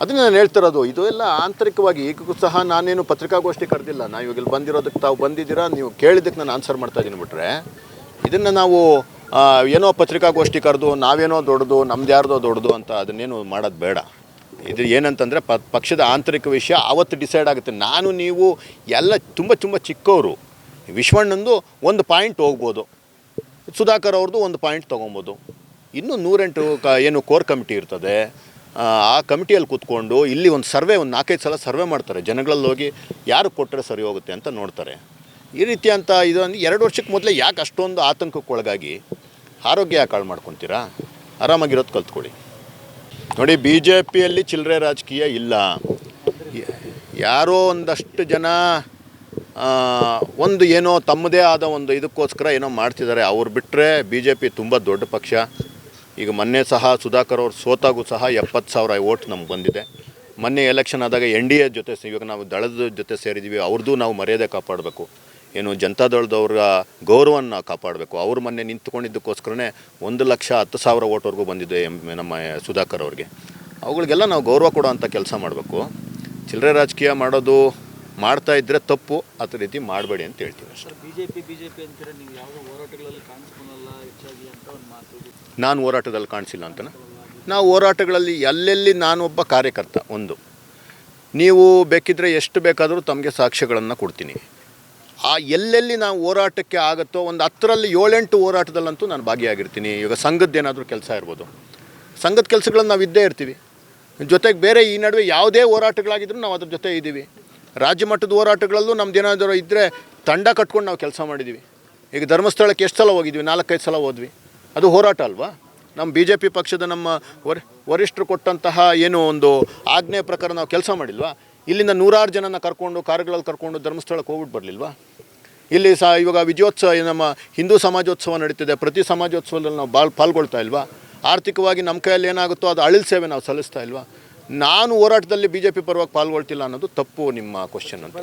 ಅದನ್ನು ನಾನು ಹೇಳ್ತಿರೋದು. ಇದು ಎಲ್ಲ ಆಂತರಿಕವಾಗಿ ಈಗೂ ಸಹ ನಾನೇನು ಪತ್ರಿಕಾಗೋಷ್ಠಿ ಕರೆದಿಲ್ಲ. ನಾವು ಇವಾಗ ಇಲ್ಲಿ ಬಂದಿರೋದಕ್ಕೆ ತಾವು ಬಂದಿದ್ದೀರಾ, ನೀವು ಕೇಳಿದ್ದಕ್ಕೆ ನಾನು ಆನ್ಸರ್ ಮಾಡ್ತಾಯಿದ್ದೀನಿ ಬಿಟ್ರೆ, ಇದನ್ನು ನಾವು ಏನೋ ಪತ್ರಿಕಾಗೋಷ್ಠಿ ಕರೆದು ನಾವೇನೋ ದೊಡ್ಡದು ನಮ್ದು ಯಾರ್ದೋ ದೊಡ್ಡದು ಅಂತ ಅದನ್ನೇನು ಮಾಡೋದು ಬೇಡ. ಇದು ಏನಂತಂದರೆ ಪಕ್ಷದ ಆಂತರಿಕ ವಿಷಯ ಆವತ್ತು ಡಿಸೈಡ್ ಆಗುತ್ತೆ. ನಾನು ನೀವು ಎಲ್ಲ ತುಂಬ ಚಿಕ್ಕವರು. ವಿಶ್ವಣ್ಣಂದು ಒಂದು ಪಾಯಿಂಟ್ ಹೋಗ್ಬೋದು, ಸುಧಾಕರ್ ಅವ್ರದ್ದು ಒಂದು ಪಾಯಿಂಟ್ ತೊಗೊಬೋದು. ಇನ್ನೂ 108 ಏನು ಕೋರ್ ಕಮಿಟಿ ಇರ್ತದೆ. ಆ ಕಮಿಟಿಯಲ್ಲಿ ಕೂತ್ಕೊಂಡು ಇಲ್ಲಿ ಒಂದು ಸರ್ವೆ, ಒಂದು 4-5 ಸಲ ಸರ್ವೆ ಮಾಡ್ತಾರೆ. ಜನಗಳಲ್ಲಿ ಹೋಗಿ ಯಾರು ಕೊಟ್ಟರೆ ಸರಿ ಹೋಗುತ್ತೆ ಅಂತ ನೋಡ್ತಾರೆ. ಈ ರೀತಿ ಅಂತ ಇದೊಂದು 2 ವರ್ಷಕ್ಕೆ ಮೊದಲೇ ಯಾಕೆ ಅಷ್ಟೊಂದು ಆತಂಕಕ್ಕೊಳಗಾಗಿ ಆರೋಗ್ಯ ಯಾಕೆ ಹಾಳು ಮಾಡ್ಕೊತೀರಾ? ಆರಾಮಾಗಿರೋದು ಕಲ್ತ್ಕೊಳ್ಳಿ. ನೋಡಿ, ಬಿ ಜೆ ಪಿಯಲ್ಲಿ ಚಿಲ್ಲರೆ ರಾಜಕೀಯ ಇಲ್ಲ. ಯಾರೋ ಒಂದಷ್ಟು ಜನ ಒಂದು ಏನೋ ತಮ್ಮದೇ ಆದ ಒಂದು ಇದಕ್ಕೋಸ್ಕರ ಏನೋ ಮಾಡ್ತಿದ್ದಾರೆ. ಅವ್ರು ಬಿಟ್ಟರೆ ಬಿ ಜೆ ಪಿ ತುಂಬ ದೊಡ್ಡ ಪಕ್ಷ. ಈಗ ಮೊನ್ನೆ ಸಹ ಸುಧಾಕರ್ ಅವ್ರು ಸೋತಾಗೂ ಸಹ 70,000 ವೋಟ್ ನಮ್ಗೆ ಬಂದಿದೆ. ಮೊನ್ನೆ ಎಲೆಕ್ಷನ್ ಆದಾಗ NDA ಜೊತೆ, ಇವಾಗ ನಾವು ದಳದ ಜೊತೆ ಸೇರಿದ್ದೀವಿ, ಅವ್ರದ್ದು ನಾವು ಮರ್ಯಾದೆ ಕಾಪಾಡಬೇಕು. ಏನು ಜನತಾದಳದವ್ರ ಗೌರವವನ್ನು ಕಾಪಾಡಬೇಕು. ಅವರು ಮೊನ್ನೆ ನಿಂತ್ಕೊಂಡಿದ್ದಕ್ಕೋಸ್ಕರನೇ 1,10,000 ವೋಟ್ವರೆಗೂ ಬಂದಿದೆ ನಮ್ಮ ಸುಧಾಕರ್ ಅವ್ರಿಗೆ. ಅವುಗಳಿಗೆಲ್ಲ ನಾವು ಗೌರವ ಕೊಡೋ ಅಂಥ ಕೆಲಸ ಮಾಡಬೇಕು. ಚಿಲ್ಲರೆ ರಾಜಕೀಯ ಮಾಡ್ತಾ ಇದ್ದರೆ ತಪ್ಪು. ಅದೇ ರೀತಿ ಮಾಡಬೇಡಿ ಅಂತ ಹೇಳ್ತೀವಿ. ಸರ್, ಬಿಜೆಪಿ ಅಂತೀರ, ನೀವು ಯಾವುದೋ ಹೋರಾಟಗಳಲ್ಲಿ ಕಾಣಿಸ್ಕೊಳಲ್ಲ ಹೆಚ್ಚಾಗಿ ಅಂತ ಒಂದು ಮಾತು. ನಾನು ಹೋರಾಟದಲ್ಲಿ ಕಾಣಿಸಿಲ್ಲ ಅಂತನ? ನಾವು ಹೋರಾಟಗಳಲ್ಲಿ ಎಲ್ಲೆಲ್ಲಿ ನಾನೊಬ್ಬ ಕಾರ್ಯಕರ್ತ. ಒಂದು, ನೀವು ಬೇಕಿದ್ದರೆ ಎಷ್ಟು ಬೇಕಾದರೂ ತಮಗೆ ಸಾಕ್ಷ್ಯಗಳನ್ನು ಕೊಡ್ತೀನಿ. ಆ ಎಲ್ಲೆಲ್ಲಿ ನಾವು ಹೋರಾಟಕ್ಕೆ ಆಗುತ್ತೋ ಒಂದು 10ರಲ್ಲಿ 7-8 ಹೋರಾಟದಲ್ಲಂತೂ ನಾನು ಭಾಗಿಯಾಗಿರ್ತೀನಿ. ಇವಾಗ ಸಂಘದ್ದೇನಾದರೂ ಕೆಲಸ ಇರ್ಬೋದು, ಸಂಘದ ಕೆಲಸಗಳನ್ನು ನಾವು ಇದ್ದೇ ಇರ್ತೀವಿ. ಜೊತೆಗೆ ಬೇರೆ ಈ ನಡುವೆ ಯಾವುದೇ ಹೋರಾಟಗಳಾಗಿದ್ರೂ ನಾವು ಅದ್ರ ಜೊತೆ ಇದ್ದೀವಿ. ರಾಜ್ಯ ಮಟ್ಟದ ಹೋರಾಟಗಳಲ್ಲೂ ನಮ್ದು ಏನಾದರೂ ಇದ್ದರೆ ತಂಡ ಕಟ್ಕೊಂಡು ನಾವು ಕೆಲಸ ಮಾಡಿದ್ದೀವಿ. ಈಗ ಧರ್ಮಸ್ಥಳಕ್ಕೆ ಎಷ್ಟು ಸಲ ಹೋಗಿದ್ವಿ? 4-5 ಸಲ ಹೋದ್ವಿ. ಅದು ಹೋರಾಟ ಅಲ್ವಾ? ನಮ್ಮ ಬಿ ಜೆ ಪಿ ಪಕ್ಷದ ನಮ್ಮ ವರಿಷ್ಠರು ಕೊಟ್ಟಂತಹ ಏನು ಒಂದು ಆಜ್ಞೆ ಪ್ರಕಾರ ನಾವು ಕೆಲಸ ಮಾಡಿಲ್ವಾ? ಇಲ್ಲಿಂದ 100 ಜನನ ಕರ್ಕೊಂಡು ಕಾರುಗಳಲ್ಲಿ ಕರ್ಕೊಂಡು ಧರ್ಮಸ್ಥಳಕ್ಕೆ ಹೋಗ್ಬಿಟ್ಟು ಬರಲಿಲ್ವಾ? ಇಲ್ಲಿ ಇವಾಗ ವಿಜಯೋತ್ಸವ, ನಮ್ಮ ಹಿಂದೂ ಸಮಾಜೋತ್ಸವ ನಡೀತಿದೆ. ಪ್ರತಿ ಸಮಾಜೋತ್ಸವದಲ್ಲಿ ನಾವು ಪಾಲ್ಗೊಳ್ತಾ ಇಲ್ವಾ? ಆರ್ಥಿಕವಾಗಿ ನಮ್ಮ ಕೈಯಲ್ಲಿ ಏನಾಗುತ್ತೋ ಅದು ಅಳಿಲ್ ಸೇವೆ ನಾವು ಸಲ್ಲಿಸ್ತಾ ಇಲ್ವಾ? ನಾನು ಹೋರಾಟದಲ್ಲಿ ಬಿ ಜೆ ಪಿ ಪರವಾಗಿ ಪಾಲ್ಗೊಳ್ತಿಲ್ಲ ಅನ್ನೋದು ತಪ್ಪು ನಿಮ್ಮ ಕ್ವಶನ್ ಅಂತ.